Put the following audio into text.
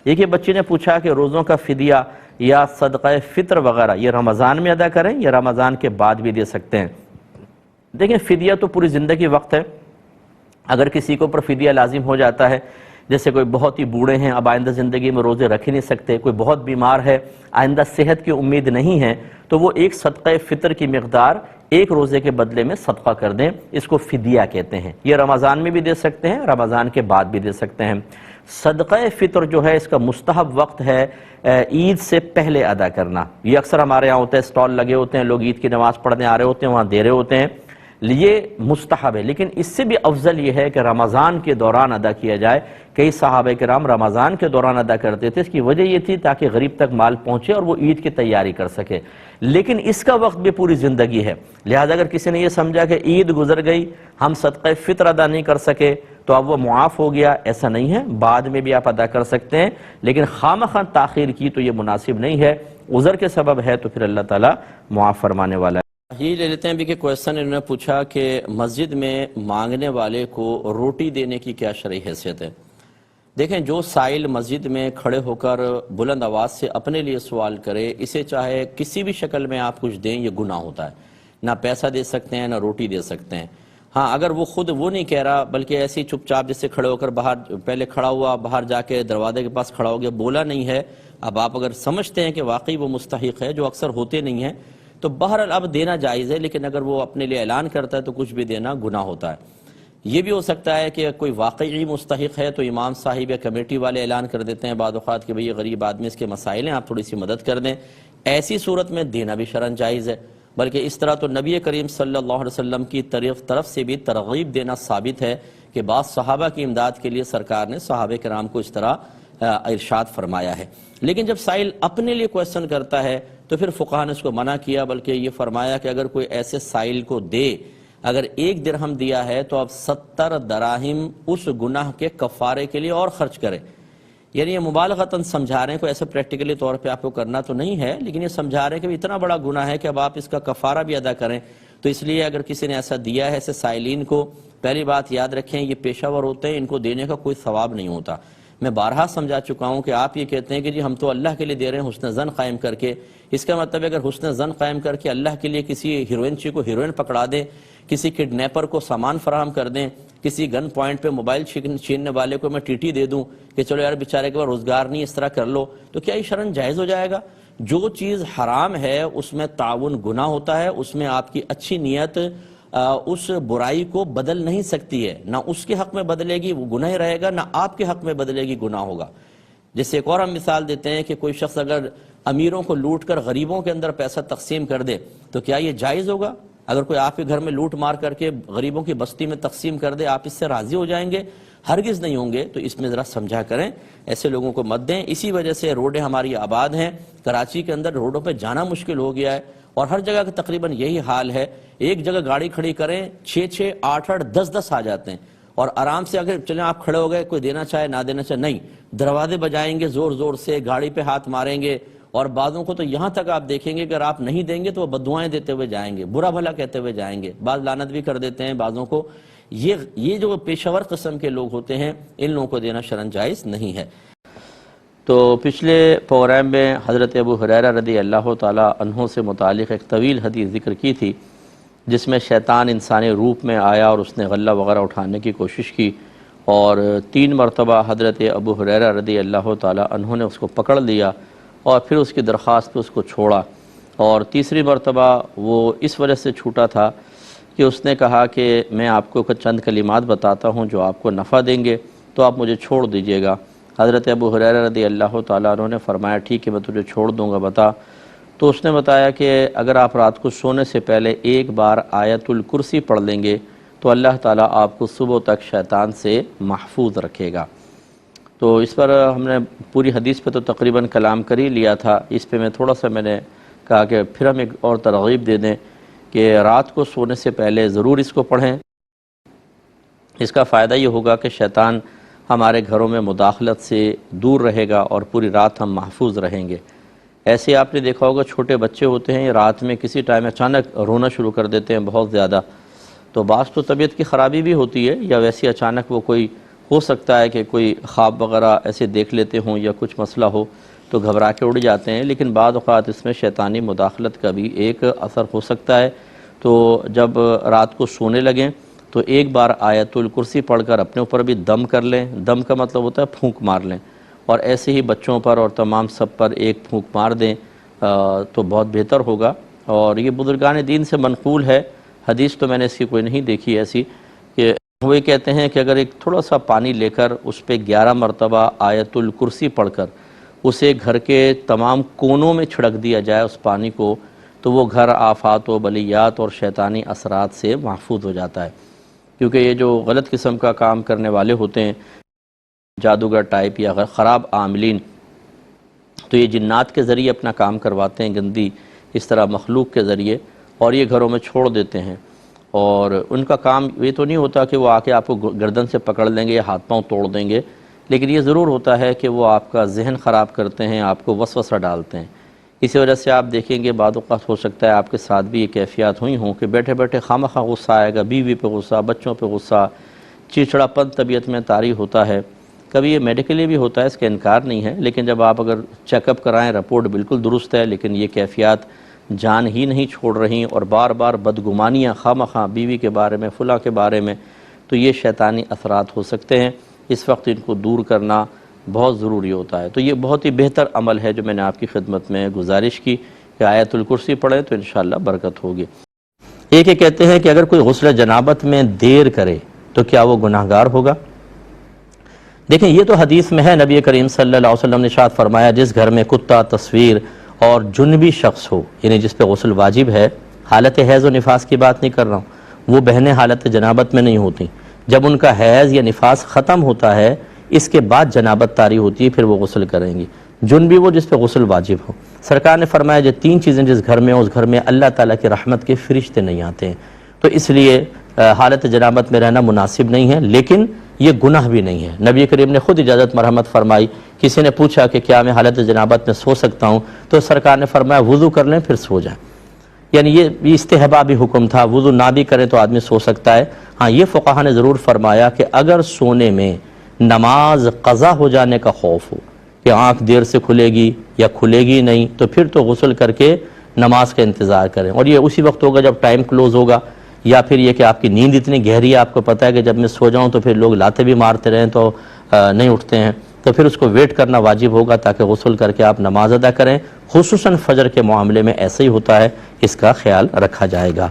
ایک یہ بچی نے پوچھا کہ روزوں کا فدیہ یا صدقہ فطر وغیرہ یہ رمضان میں ادا کریں یا رمضان کے بعد بھی دے سکتے ہیں؟ دیکھیں فدیہ تو پوری زندگی وقت ہے. اگر کسی کے اوپر فدیہ لازم ہو جاتا ہے، جیسے کوئی بہت ہی بوڑھے ہیں، اب آئندہ زندگی میں روزے رکھ ہی نہیں سکتے، کوئی بہت بیمار ہے، آئندہ صحت کی امید نہیں ہے، تو وہ ایک صدقہ فطر کی مقدار ایک روزے کے بدلے میں صدقہ کر دیں. اس کو فدیہ کہتے ہیں. یہ رمضان میں بھی دے سکتے ہیں، رمضان کے بعد بھی دے سکتے ہیں. صدقہ فطر جو ہے اس کا مستحب وقت ہے عید سے پہلے ادا کرنا. یہ اکثر ہمارے یہاں ہوتا ہے، سٹال لگے ہوتے ہیں، لوگ عید کی نماز پڑھنے آ رہے ہوتے ہیں، وہاں دے رہے ہوتے ہیں. یہ مستحب ہے، لیکن اس سے بھی افضل یہ ہے کہ رمضان کے دوران ادا کیا جائے. کئی صحابہ کرام رمضان کے دوران ادا کرتے تھے. اس کی وجہ یہ تھی تاکہ غریب تک مال پہنچے اور وہ عید کی تیاری کر سکے. لیکن اس کا وقت بھی پوری زندگی ہے، لہذا اگر کسی نے یہ سمجھا کہ عید گزر گئی، ہم صدقہ فطر ادا نہیں کر سکے تو اب وہ معاف ہو گیا، ایسا نہیں ہے. بعد میں بھی آپ ادا کر سکتے ہیں، لیکن خواہ تاخیر کی تو یہ مناسب نہیں ہے. عذر کے سبب ہے تو پھر اللہ تعالیٰ معاف فرمانے والا ہے. یہ لے لیتے ہیں بھی کہ کویسچن انہوں نے پوچھا کہ مسجد میں مانگنے والے کو روٹی دینے کی کیا شرعی حیثیت ہے؟ دیکھیں، جو سائل مسجد میں کھڑے ہو کر بلند آواز سے اپنے لیے سوال کرے، اسے چاہے کسی بھی شکل میں آپ کچھ دیں، یہ گناہ ہوتا ہے. نہ پیسہ دے سکتے ہیں، نہ روٹی دے سکتے ہیں. ہاں، اگر وہ خود وہ نہیں کہہ رہا بلکہ ایسے ہی چپ چاپ جس سے کھڑے ہو کر باہر پہلے کھڑا ہوا، باہر جا کے دروازے کے پاس کھڑا ہو گیا، بولا نہیں ہے، اب آپ اگر سمجھتے ہیں کہ واقعی وہ مستحق ہے، جو اکثر ہوتے نہیں ہیں، تو بہرحال اب دینا جائز ہے. لیکن اگر وہ اپنے لیے اعلان کرتا ہے تو کچھ بھی دینا گناہ ہوتا ہے. یہ بھی ہو سکتا ہے کہ کوئی واقعی مستحق ہے تو امام صاحب یا کمیٹی والے اعلان کر دیتے ہیں بعض اوقات کہ بھئی یہ غریب آدمی، اس کے مسائل ہیں، آپ تھوڑی سی مدد کر دیں. ایسی صورت میں دینا بھی شرعاً جائز ہے. بلکہ اس طرح تو نبی کریم صلی اللہ علیہ وسلم کی طرف سے بھی ترغیب دینا ثابت ہے کہ بعض صحابہ کی امداد کے لیے سرکار نے صحابہ کرام کو اس طرح ارشاد فرمایا ہے. لیکن جب سائل اپنے لیے کویسچن کرتا ہے تو پھر فقہاء نے اس کو منع کیا، بلکہ یہ فرمایا کہ اگر کوئی ایسے سائل کو دے، اگر 1 درہم دیا ہے تو اب 70 دراہم اس گناہ کے کفارے کے لیے اور خرچ کرے. یعنی یہ مبالغتاً سمجھا رہے ہیں، کوئی ایسے پریکٹیکلی طور پہ آپ کو کرنا تو نہیں ہے، لیکن یہ سمجھا رہے ہیں کہ اتنا بڑا گناہ ہے کہ اب آپ اس کا کفارہ بھی ادا کریں. تو اس لیے اگر کسی نے ایسا دیا ہے ایسے سائلین کو، پہلی بات یاد رکھیں یہ پیشہ ور ہوتے ہیں، ان کو دینے کا کوئی ثواب نہیں ہوتا. میں بارہا سمجھا چکا ہوں کہ آپ یہ کہتے ہیں کہ جی ہم تو اللہ کے لیے دے رہے ہیں حسن ظن قائم کر کے. اس کا مطلب اگر حسن ظن قائم کر کے اللہ کے لیے کسی ہیروئن چی کو ہیروئن پکڑا دیں، کسی کڈنیپر کو سامان فراہم کر دیں، کسی گن پوائنٹ پہ موبائل چھیننے والے کو میں ٹی دے دوں کہ چلو یار بیچارے کے بعد روزگار نہیں، اس طرح کر لو، تو کیا یہ شرعاً جائز ہو جائے گا؟ جو چیز حرام ہے اس میں تعاون گناہ ہوتا ہے. اس میں آپ کی اچھی نیت اس برائی کو بدل نہیں سکتی ہے. نہ اس کے حق میں بدلے گی، وہ گناہ رہے گا، نہ آپ کے حق میں بدلے گی، گناہ ہوگا. جیسے ایک اور ہم مثال دیتے ہیں کہ کوئی شخص اگر امیروں کو لوٹ کر غریبوں کے اندر پیسہ تقسیم کر دے تو کیا یہ جائز ہوگا؟ اگر کوئی آپ کے گھر میں لوٹ مار کر کے غریبوں کی بستی میں تقسیم کر دے، آپ اس سے راضی ہو جائیں گے؟ ہرگز نہیں ہوں گے. تو اس میں ذرا سمجھا کریں، ایسے لوگوں کو مت دیں. اسی وجہ سے روڈیں ہماری آباد ہیں، کراچی کے اندر روڈوں پہ جانا مشکل ہو گیا ہے، اور ہر جگہ کا تقریباً یہی حال ہے. ایک جگہ گاڑی کھڑی کریں 6 8 10 آ جاتے ہیں، اور آرام سے اگر چلیں آپ کھڑے ہو گئے، کوئی دینا چاہے نہ دینا چاہے نہیں، دروازے بجائیں گے زور زور سے، گاڑی پہ ہاتھ ماریں گے، اور بعضوں کو تو یہاں تک آپ دیکھیں گے اگر آپ نہیں دیں گے تو وہ بددعائیں دیتے ہوئے جائیں گے، برا بھلا کہتے ہوئے جائیں گے، بعض لعنت بھی کر دیتے ہیں بعضوں کو. یہ جو پیشہ ور قسم کے لوگ ہوتے ہیں ان لوگوں کو دینا شرعاً جائز نہیں ہے. تو پچھلے پروگرام میں حضرت ابو ہریرہ رضی اللہ تعالیٰ عنہ سے متعلق ایک طویل حدیث ذکر کی تھی، جس میں شیطان انسانی روپ میں آیا اور اس نے غلہ وغیرہ اٹھانے کی کوشش کی، اور 3 مرتبہ حضرت ابو ہریرہ رضی اللہ تعالیٰ عنہ نے اس کو پکڑ لیا اور پھر اس کی درخواست پہ اس کو چھوڑا. اور تیسری مرتبہ وہ اس وجہ سے چھوٹا تھا کہ اس نے کہا کہ میں آپ کو چند کلمات بتاتا ہوں جو آپ کو نفع دیں گے، تو آپ مجھے چھوڑ دیجئے گا. حضرت ابو ہریرہ رضی اللہ تعالیٰ عنہ نے فرمایا ٹھیک ہے میں تجھے چھوڑ دوں گا، بتا. تو اس نے بتایا کہ اگر آپ رات کو سونے سے پہلے 1 بار آیت الکرسی پڑھ لیں گے تو اللہ تعالیٰ آپ کو صبح تک شیطان سے محفوظ رکھے گا. تو اس پر ہم نے پوری حدیث پہ تو تقریباً کلام کر ہی لیا تھا. اس پہ میں تھوڑا سا میں نے کہا کہ پھر ہم ایک اور ترغیب دے دیں کہ رات کو سونے سے پہلے ضرور اس کو پڑھیں. اس کا فائدہ یہ ہوگا کہ شیطان ہمارے گھروں میں مداخلت سے دور رہے گا اور پوری رات ہم محفوظ رہیں گے. ایسے آپ نے دیکھا ہوگا چھوٹے بچے ہوتے ہیں، رات میں کسی ٹائم اچانک رونا شروع کر دیتے ہیں بہت زیادہ. تو بعض تو طبیعت کی خرابی بھی ہوتی ہے، یا ویسے اچانک وہ کوئی ہو سکتا ہے کہ کوئی خواب وغیرہ ایسے دیکھ لیتے ہوں یا کچھ مسئلہ ہو تو گھبرا کے اڑ جاتے ہیں، لیکن بعض اوقات اس میں شیطانی مداخلت کا بھی ایک اثر ہو سکتا ہے۔ تو جب رات کو سونے لگیں تو ایک بار آیت الکرسی پڑھ کر اپنے اوپر بھی دم کر لیں۔ دم کا مطلب ہوتا ہے پھونک مار لیں، اور ایسے ہی بچوں پر اور تمام سب پر ایک پھونک مار دیں تو بہت بہتر ہوگا۔ اور یہ بزرگان دین سے منقول ہے، حدیث تو میں نے اس کی کوئی نہیں دیکھی ایسی، کہ وہ یہ کہتے ہیں کہ اگر ایک تھوڑا سا پانی لے کر اس پہ 11 مرتبہ آیت الکرسی پڑھ کر اسے گھر کے تمام کونوں میں چھڑک دیا جائے اس پانی کو، تو وہ گھر آفات و بلیات اور شیطانی اثرات سے محفوظ ہو جاتا ہے۔ کیونکہ یہ جو غلط قسم کا کام کرنے والے ہوتے ہیں، جادوگر ٹائپ یا خراب عاملین، تو یہ جنات کے ذریعے اپنا کام کرواتے ہیں، گندی اس طرح مخلوق کے ذریعے، اور یہ گھروں میں چھوڑ دیتے ہیں۔ اور ان کا کام یہ تو نہیں ہوتا کہ وہ آ کے آپ کو گردن سے پکڑ لیں گے یا ہاتھ پاؤں توڑ دیں گے، لیکن یہ ضرور ہوتا ہے کہ وہ آپ کا ذہن خراب کرتے ہیں، آپ کو وسوسہ ڈالتے ہیں۔ اسی وجہ سے آپ دیکھیں گے بعض اوقات ہو سکتا ہے آپ کے ساتھ بھی یہ کیفیات ہوئی ہوں کہ بیٹھے بیٹھے خواہ غصہ آئے گا، بیوی پہ غصہ، بچوں پہ غصہ، چڑچڑا پن طبیعت میں طاری ہوتا ہے۔ کبھی یہ میڈیکلی بھی ہوتا ہے، اس کا انکار نہیں ہے، لیکن جب آپ اگر چیک اپ کرائیں رپورٹ بالکل درست ہے، لیکن یہ کیفیات جان ہی نہیں چھوڑ رہی اور بار بار بدگمانیاں خواہ بیوی کے بارے میں، فلاں کے بارے میں، تو یہ شیطانی اثرات ہو سکتے ہیں۔ اس وقت ان کو دور کرنا بہت ضروری ہوتا ہے۔ تو یہ بہت ہی بہتر عمل ہے جو میں نے آپ کی خدمت میں گزارش کی کہ آیت الکرسی پڑھیں تو انشاءاللہ برکت ہوگی۔ ایک یہ کہتے ہیں کہ اگر کوئی غسل جنابت میں دیر کرے تو کیا وہ گناہگار ہوگا؟ دیکھیں یہ تو حدیث میں ہے، نبی کریم صلی اللہ علیہ وسلم نے ارشاد فرمایا جس گھر میں کتا، تصویر اور جنبی شخص ہو، یعنی جس پہ غسل واجب ہے، حالت حیض و نفاس کی بات نہیں کر رہا ہوں، وہ بہنیں حالت جنابت میں نہیں ہوتی، جب ان کا حیض یا نفاس ختم ہوتا ہے اس کے بعد جنابت طاری ہوتی ہے پھر وہ غسل کریں گی۔ جنبی وہ جس پہ غسل واجب ہو۔ سرکار نے فرمایا جو 3 چیزیں جس گھر میں ہو اس گھر میں اللہ تعالیٰ کی رحمت کے فرشتے نہیں آتے ہیں، تو اس لیے حالت جنابت میں رہنا مناسب نہیں ہے، لیکن یہ گناہ بھی نہیں ہے۔ نبی کریم نے خود اجازت مرحمت فرمائی۔ کسی نے پوچھا کہ کیا میں حالت جنابت میں سو سکتا ہوں، تو سرکار نے فرمایا وضو کر لیں پھر سو جائیں، یعنی یہ استحبابی حکم تھا، وضو نہ بھی کریں تو آدمی سو سکتا ہے۔ ہاں یہ فقہا نے ضرور فرمایا کہ اگر سونے میں نماز قضا ہو جانے کا خوف ہو کہ آنکھ دیر سے کھلے گی یا کھلے گی نہیں، تو پھر تو غسل کر کے نماز کا انتظار کریں، اور یہ اسی وقت ہوگا جب ٹائم کلوز ہوگا، یا پھر یہ کہ آپ کی نیند اتنی گہری ہے آپ کو پتہ ہے کہ جب میں سو جاؤں تو پھر لوگ لاتے بھی مارتے رہیں تو نہیں اٹھتے ہیں، تو پھر اس کو ویٹ کرنا واجب ہوگا تاکہ غسل کر کے آپ نماز ادا کریں۔ خصوصاً فجر کے معاملے میں ایسا ہی ہوتا ہے، اس کا خیال رکھا جائے گا۔